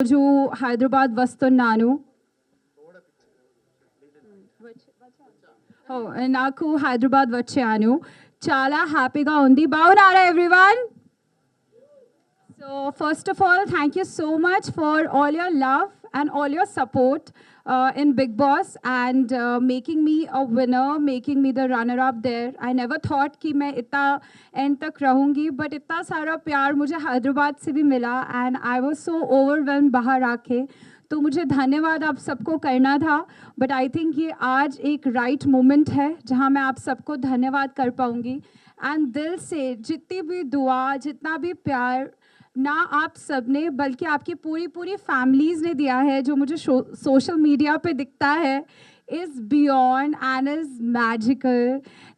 రోజు హైదరాబాద్ వస్తున్నాను. నాకు హైదరాబాద్ వచ్చాను. చాలా హ్యాపీగా ఉంది. బాగున్నారా everyone? So first of all, thank you so much for all your love and all your support in Big Boss and making me a winner, making me the runner-up there. I never thought कि मैं इतना end तक रहूँगी, but इतना सारा प्यार मुझे हैदराबाद से भी मिला and I was so overwhelmed बाहर आके. तो मुझे धन्यवाद आप सबको करना था, बट आई थिंक ये आज एक राइट मोमेंट है जहाँ मैं आप सबको धन्यवाद कर पाऊँगी. एंड दिल से जितनी भी दुआ, जितना भी प्यार ना आप सब ने बल्कि आपकी पूरी पूरी फैमिलीज़ ने दिया है, जो मुझे सोशल मीडिया पे दिखता है, is beyond and is magical.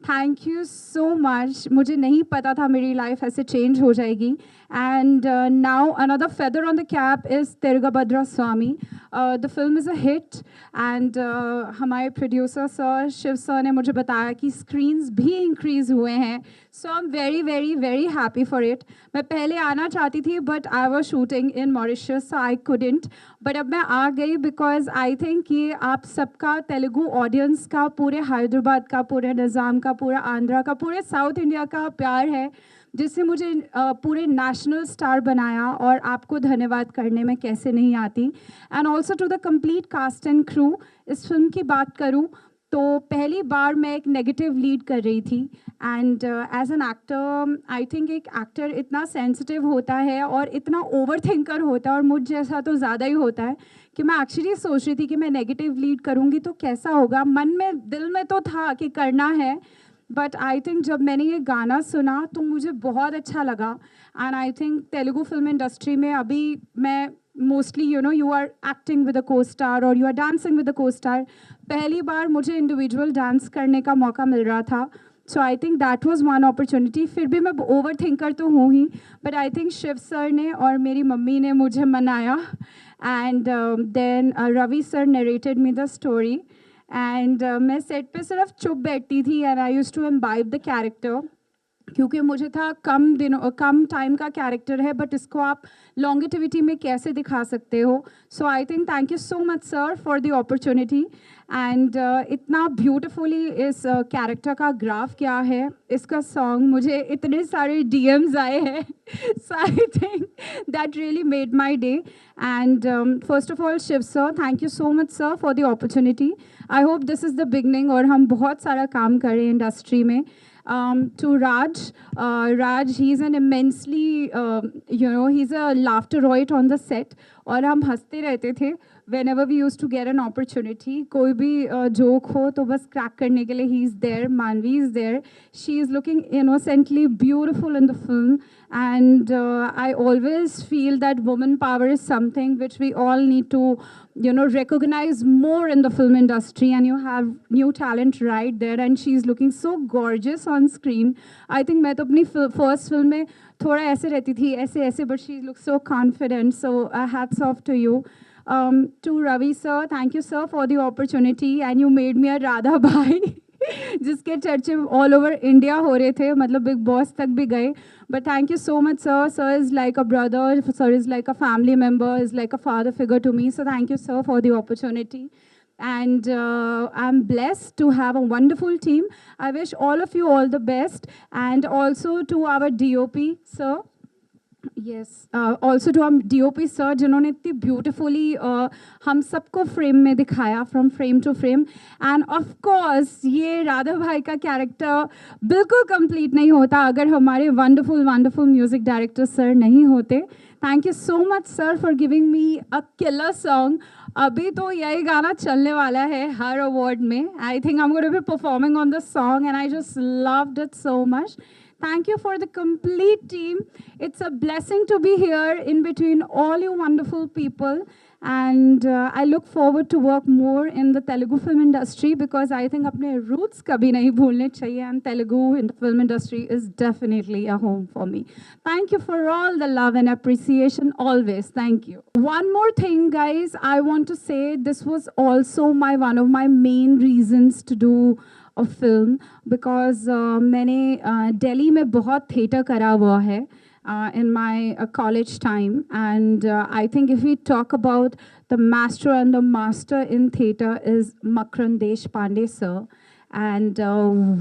Thank you so much. मुझे नहीं पता था मेरी लाइफ ऐसे चेंज हो जाएगी. And now another feather on the cap is Tirugbhadra Swami. The film is a hit and हमारे प्रोड्यूसर सर शिव सर ने मुझे बताया कि स्क्रीन्स भी इंक्रीज़ हुए हैं. So I am very very very happy for it. मैं पहले आना चाहती थी but I was shooting in Mauritius so I couldn't, but अब मैं आ गई बिकॉज आई थिंक ये आप सबका, तेलुगु ऑडियंस का, पूरे हैदराबाद का, पूरे निज़ाम का, पूरा आंध्रा का, पूरे साउथ इंडिया का प्यार है जिससे मुझे पूरे नेशनल स्टार बनाया. और आपको धन्यवाद करने में कैसे नहीं आती. And also to the complete cast and crew. इस फिल्म की बात करूँ तो पहली बार मैं एक नेगेटिव लीड कर रही थी and as an actor I think एक एक्टर इतना सेंसिटिव होता है और इतना ओवर थिंकर होता है, और मुझ जैसा तो ज़्यादा ही होता है, कि मैं एक्चुअली सोच रही थी कि मैं नेगेटिव लीड करूँगी तो कैसा होगा. मन में, दिल में तो था कि करना है, बट आई थिंक जब मैंने ये गाना सुना तो मुझे बहुत अच्छा लगा. And I think Telugu film industry में अभी मैं mostly you are acting with a costar और you are dancing with a costar. पहली बार मुझे इंडिविजुअल डांस करने का मौका मिल रहा था. So I think that was one opportunity. फिर भी मैं ओवर थिंकर तो हूँ ही, but I think Shiv sir ने और मेरी मम्मी ने मुझे मनाया. And then Ravi sir narrated me the story. And मैं सेट पे सिर्फ चुप बैठती थी and I used to imbibe the character, क्योंकि मुझे था कम टाइम का कैरेक्टर है, बट इसको आप लॉन्गेटिविटी में कैसे दिखा सकते हो. So I think thank you so much sir for the opportunity. And इतना ब्यूटिफुली इस कैरेक्टर का ग्राफ किया है. इसका सॉन्ग, मुझे इतने सारे डीएम्स आए हैं. So I think that really made my day. And first of all Shiv sir, thank you so much sir for the opportunity. I hope this is the beginning और हम बहुत सारा काम करें इंडस्ट्री में. To Raj. Raj, he's an immensely, he's a laughter-roid on the set. और हम हंसते रहते थे whenever we used to get an opportunity. कोई भी joke हो तो बस crack करने के लिए he is there. Manvi is there. She is looking innocently beautiful in the film. And I always feel that woman power is something which we all need to, recognize more in the film industry. And you have new talent right there. And she is looking so gorgeous on screen. I think मैं तो अपनी first film में थोड़ा ऐसे रहती थी, ऐसे, but she looks so confident. So hats off to you. To Ravi sir, thank you sir for the opportunity, and you made me a Radha Bhai. जिसके चर्चे ऑल ओवर इंडिया हो रहे थे, मतलब बिग बॉस तक भी गए. But thank you so much sir. Sir is like a brother, sir is like a family member, is like a father figure to me. So thank you sir for the opportunity. And I'm blessed to have a wonderful team. I wish all of you all the best, and also to our DOP sir. Yes, also to our DOP sir, जिन्होंने इतनी beautifully हम सबको frame में दिखाया, from frame to frame. And of course ये राधा भाई का character बिल्कुल कंप्लीट नहीं होता अगर हमारे वंडरफुल म्यूज़िक डायरेक्टर सर नहीं होते. Thank you so much sir for giving me a killer song. अभी तो यही गाना चलने वाला है हर अवार्ड में. I think I am going to be performing on the song and I just loved it so much. Thank you for the complete team. It's a blessing to be here in between all you wonderful people. And I look forward to work more in the Telugu film industry because I think अपने roots कभी नहीं भूलने चाहिए. And Telugu in the film industry is definitely a home for me. Thank you for all the love and appreciation always. Thank you. One more thing, guys, I want to say this was also one of my main reasons to do a film because मैंने दिल्ली में बहुत theatre करा हुआ है. in my college time. And I think if we talk about the master and the master in theatre is Makran Deshpande sir. And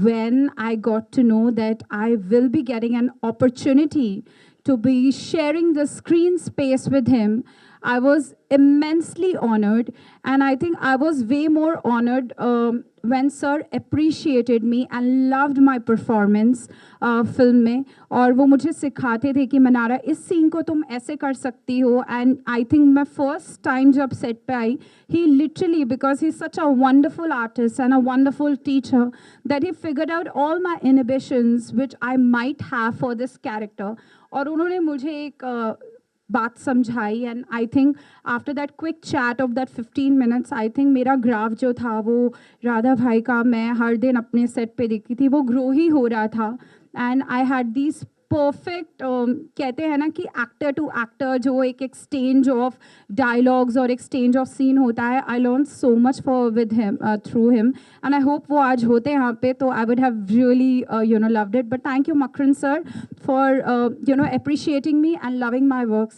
when I got to know that I will be getting an opportunity to be sharing the screen space with him, I was immensely honored. And I think I was way more honored when sir appreciated me and loved my performance film में. और वो मुझे सिखाते थे कि मनारा इस scene को तुम ऐसे कर सकती हो. And I think मैं first time जब set पे आई, he literally, because he's such a wonderful artist and a wonderful teacher, that he figured out all my inhibitions which I might have for this character. और उन्होंने मुझे एक बात समझाई. And I think after that quick chat off that 15 minutes, I think मेरा graph जो था वो राधा भाई का मैं हर दिन अपने सेट पे देखती थी, वो ग्रो ही हो रहा था. And I had this perfect, कहते हैं ना कि एक्टर टू एक्टर जो एक एक्सचेंज ऑफ डायलॉग्स और एक्सचेंज ऑफ सीन होता है, I learn so much for with him through him. And I hope वो आज होते यहाँ पे, तो I would have really loved it. But thank you Makran sir for appreciating me and loving my works.